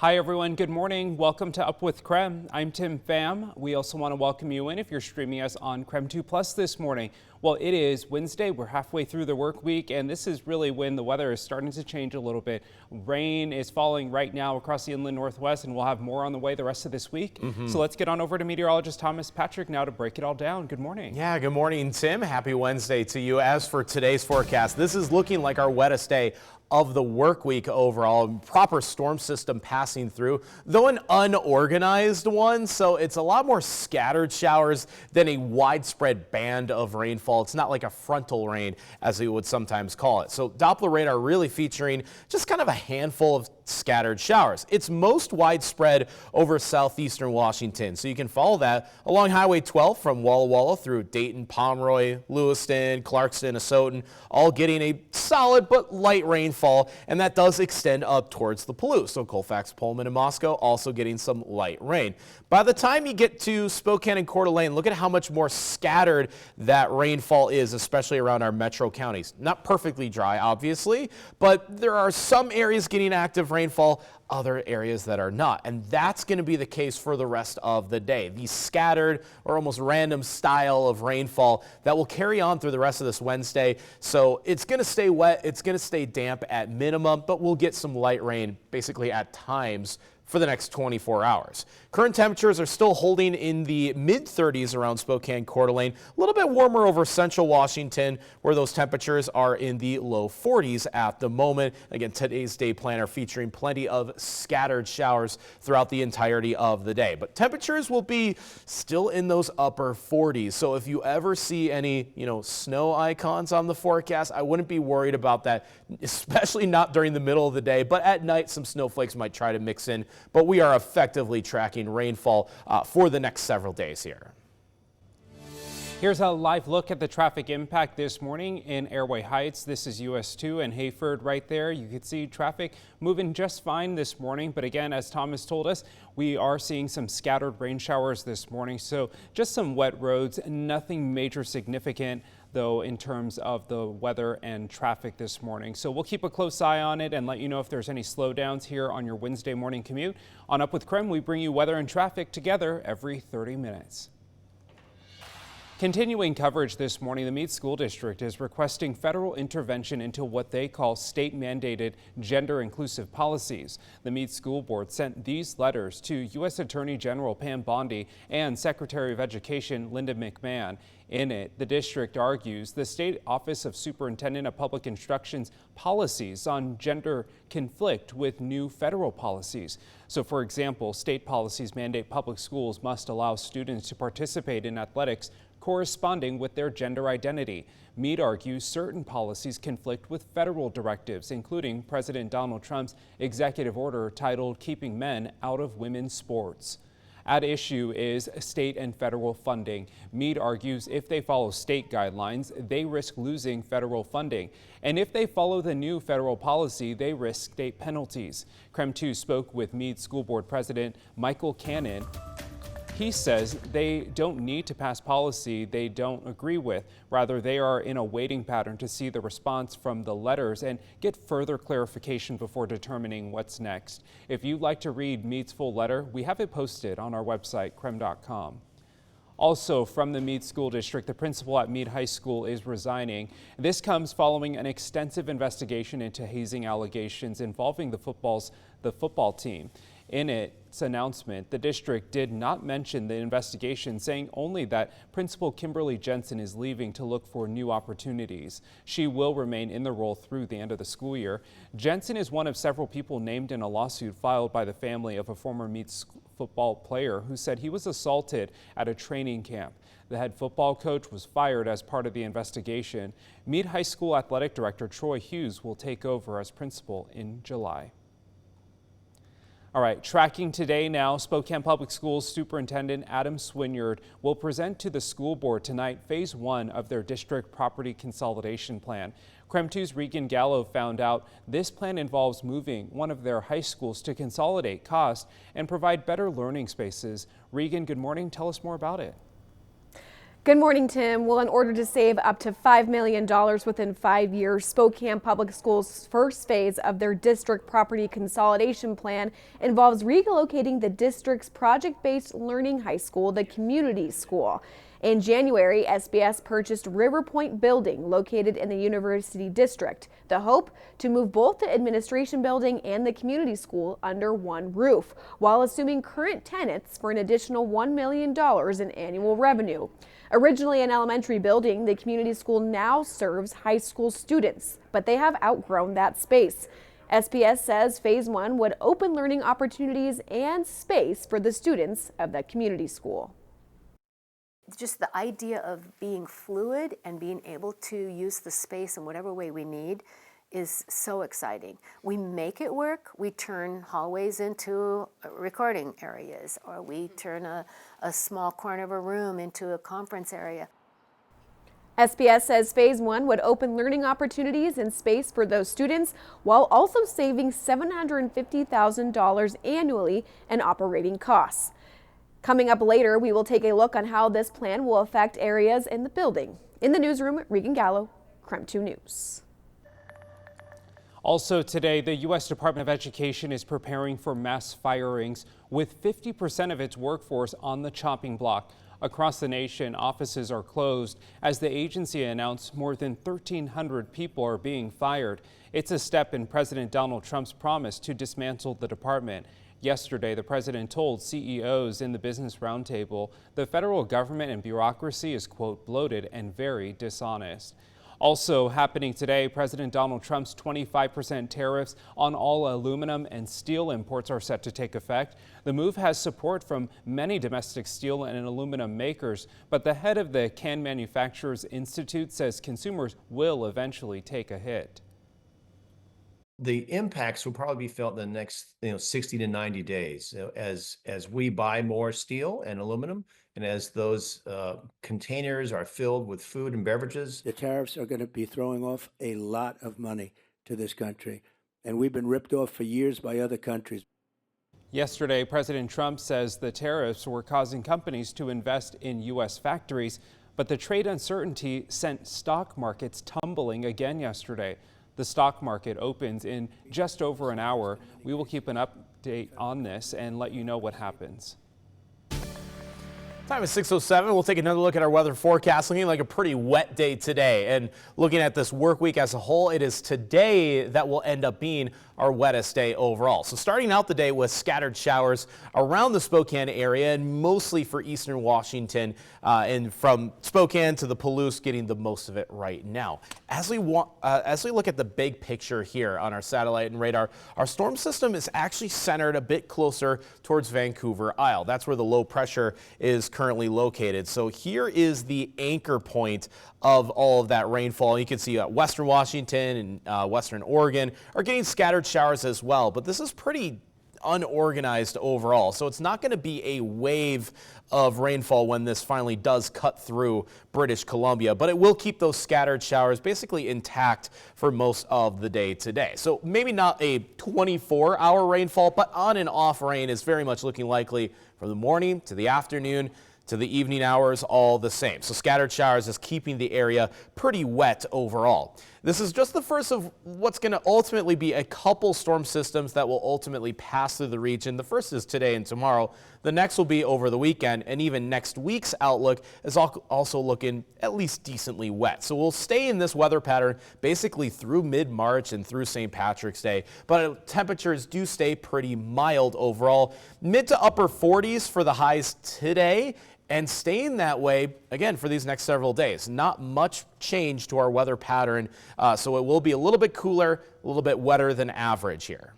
Hi everyone, good morning. Welcome to Up with KREM. I'm Tim Pham. We also want to welcome you in if you're streaming us on KREM 2 Plus this morning. Well, it is Wednesday. We're halfway through the work week, and this is really when the weather is starting to change a little bit. Rain is falling right now across the inland northwest, and we'll have more on the way the rest of this week. So let's get on over to meteorologist Thomas Patrick now to break it all down. Good morning. Yeah, good morning, Tim. Happy Wednesday to you. As for today's forecast, this is looking like our wettest day of the work week overall. Proper storm system passing through, though an unorganized one, so it's a lot more scattered showers than a widespread band of rainfall. It's not like a frontal rain, as we would sometimes call it. So Doppler radar really featuring just kind of a handful of scattered showers. It's most widespread over southeastern Washington, so you can follow that along Highway 12 from Walla Walla through Dayton, Pomeroy, Lewiston, Clarkston, Asotin, all getting a solid but light rainfall, and that does extend up towards the Palouse. So Colfax, Pullman, and Moscow also getting some light rain. By the time you get to Spokane and Coeur d'Alene, look at how much more scattered that rainfall is, especially around our metro counties. Not perfectly dry, obviously, but there are some areas getting active rainfall, other areas that are not, and that's going to be the case for the rest of the day. The scattered or almost random style of rainfall that will carry on through the rest of this Wednesday. So it's going to stay wet, it's going to stay damp at minimum, but we'll get some light rain basically at times for the next 24 hours. Current temperatures are still holding in the mid-30s around Spokane, Coeur d'Alene. A little bit warmer over central Washington, where those temperatures are in the low 40s at the moment. Again, today's day planner featuring plenty of scattered showers throughout the entirety of the day. But temperatures will be still in those upper 40s. So if you ever see any, snow icons on the forecast, I wouldn't be worried about that, especially not during the middle of the day. But at night, some snowflakes might try to mix in. But we are effectively tracking rainfall for the next several days here. Here's a live look at the traffic impact this morning in Airway Heights. This is US 2 and Hayford right there. You can see traffic moving just fine this morning. But again, as Thomas told us, we are seeing some scattered rain showers this morning. So just some wet roads, nothing major significant though in terms of the weather and traffic this morning. So we'll keep a close eye on it and let you know if there's any slowdowns here on your Wednesday morning commute. On Up with KREM, we bring you weather and traffic together every 30 minutes. Continuing coverage this morning, the Mead School District is requesting federal intervention into what they call state-mandated gender-inclusive policies. The Mead School Board sent these letters to U.S. Attorney General Pam Bondi and Secretary of Education Linda McMahon. In it, the district argues the State Office of Superintendent of Public Instruction's policies on gender conflict with new federal policies. So, for example, state policies mandate public schools must allow students to participate in athletics corresponding with their gender identity. Mead argues certain policies conflict with federal directives, including President Donald Trump's executive order titled Keeping Men Out of Women's Sports. At issue is state and federal funding. Mead argues if they follow state guidelines, they risk losing federal funding. And if they follow the new federal policy, they risk state penalties. KREM 2 spoke with Mead School Board President Michael Cannon. He says they don't need to pass policy they don't agree with. Rather, they are in a waiting pattern to see the response from the letters and get further clarification before determining what's next. If you'd like to read Mead's full letter, we have it posted on our website, krem.com. Also from the Mead School District, the principal at Mead High School is resigning. This comes following an extensive investigation into hazing allegations involving the football team. In its announcement, the district did not mention the investigation, saying only that Principal Kimberly Jensen is leaving to look for new opportunities. She will remain in the role through the end of the school year. Jensen is one of several people named in a lawsuit filed by the family of a former Mead football player who said he was assaulted at a training camp. The head football coach was fired as part of the investigation. Mead High School Athletic Director Troy Hughes will take over as principal in July. All right, tracking today now, Spokane Public Schools Superintendent Adam Swinyard will present to the school board tonight phase 1 of their district property consolidation plan. KREM 2's Regan Gallo found out this plan involves moving one of their high schools to consolidate costs and provide better learning spaces. Regan, good morning. Tell us more about it. Good morning, Tim. Well, in order to save up to $5 million within 5 years, Spokane Public Schools' first phase of their district property consolidation plan involves relocating the district's project-based learning high school, the community school. In January, SBS purchased River Point Building, located in the University District. The hope? To move both the administration building and the community school under one roof, while assuming current tenants for an additional $1 million in annual revenue. Originally an elementary building, the community school now serves high school students, but they have outgrown that space. SBS says Phase 1 would open learning opportunities and space for the students of the community school. Just the idea of being fluid and being able to use the space in whatever way we need is so exciting. We make it work. We turn hallways into recording areas, or we turn a small corner of a room into a conference area. SBS says Phase 1 would open learning opportunities and space for those students while also saving $750,000 annually in operating costs. Coming up later, we will take a look on how this plan will affect areas in the building. In the newsroom, Regan Gallo, KREM 2 News. Also today, the U.S. Department of Education is preparing for mass firings with 50% of its workforce on the chopping block. Across the nation, offices are closed as the agency announced more than 1,300 people are being fired. It's a step in President Donald Trump's promise to dismantle the department. Yesterday, the president told CEOs in the Business Roundtable the federal government and bureaucracy is, quote, bloated and very dishonest. Also happening today, President Donald Trump's 25% tariffs on all aluminum and steel imports are set to take effect. The move has support from many domestic steel and aluminum makers, but the head of the Can Manufacturers Institute says consumers will eventually take a hit. The impacts will probably be felt in the next 60 to 90 days as we buy more steel and aluminum, and as those containers are filled with food and beverages. The tariffs are going to be throwing off a lot of money to this country, and we've been ripped off for years by other countries. Yesterday, President Trump says the tariffs were causing companies to invest in U.S. factories, but the trade uncertainty sent stock markets tumbling again yesterday. The stock market opens in just over an hour. We will keep an update on this and let you know what happens. Time is 6:07. We'll take another look at our weather forecast. Looking like a pretty wet day today. And looking at this work week as a whole, it is today that will end up being our wettest day overall. So starting out the day with scattered showers around the Spokane area and mostly for eastern Washington and from Spokane to the Palouse, getting the most of it right now. As we look at the big picture here on our satellite and radar, our storm system is actually centered a bit closer towards Vancouver Isle. That's where the low pressure is currently located. So here is the anchor point of all of that rainfall. You can see western Washington and western Oregon are getting scattered showers as well, but this is pretty unorganized overall. So it's not going to be a wave of rainfall when this finally does cut through British Columbia, but it will keep those scattered showers basically intact for most of the day today. So maybe not a 24-hour rainfall, but on and off rain is very much looking likely from the morning to the afternoon to the evening hours, all the same. So scattered showers is keeping the area pretty wet overall. This is just the first of what's going to ultimately be a couple storm systems that will ultimately pass through the region. The first is today and tomorrow. The next will be over the weekend, and even next week's outlook is also looking at least decently wet. So we'll stay in this weather pattern basically through mid-March and through St. Patrick's Day, but temperatures do stay pretty mild overall. Mid to upper 40s for the highs today, and staying that way, again, for these next several days. Not much change to our weather pattern, so it will be a little bit cooler, a little bit wetter than average here.